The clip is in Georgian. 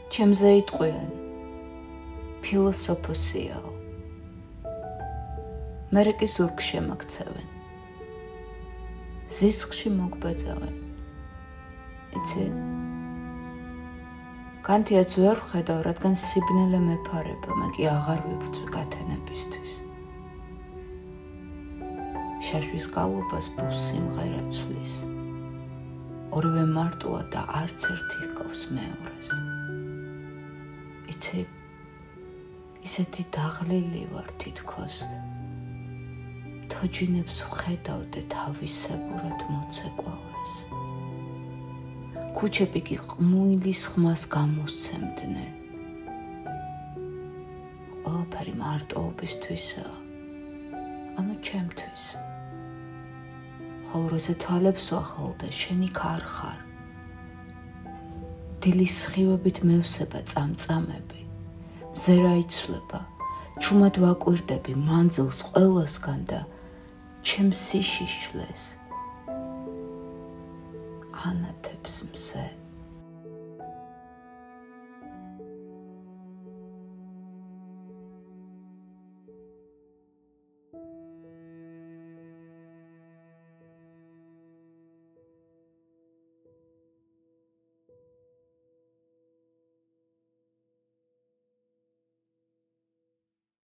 ჩემზე იტყვიან ფილოსოფოსიაო. მერე კი ზურგს შემაქცევენ. ზისხში მოგბეძავენ. იცი? განთიაც ვერ ვხედავ, რადგან სიბნელე მეფარება, მე კი აღარ ვიბრძვი გათენებისთვის. შაშვის გალობას ბუს სიმღერა ცვლის. ორივე მარტოა და არც ერთი ჰგავს მეორეს. იცი, ისეთი დაღლილი ვარ თითქოს. თოჯინებს ვხედავდე თავისებურად მოცეკვავეს. ქუჩები კი ყმუილის ხმას გამოსცემდნენ. ყველაფერი მარტოობისთვისაა, ანუ ჩემთვის. ხოლო როცა თვალებს ვახალ და შენ იქ არ ხარ. დილის სხივებით მევსება წამწამები, მზერა იცვლება, ჩუმად ვაკვირდები მანძილს ყველასგან და ჩემს სიშიშვლეს ანათებს მზე.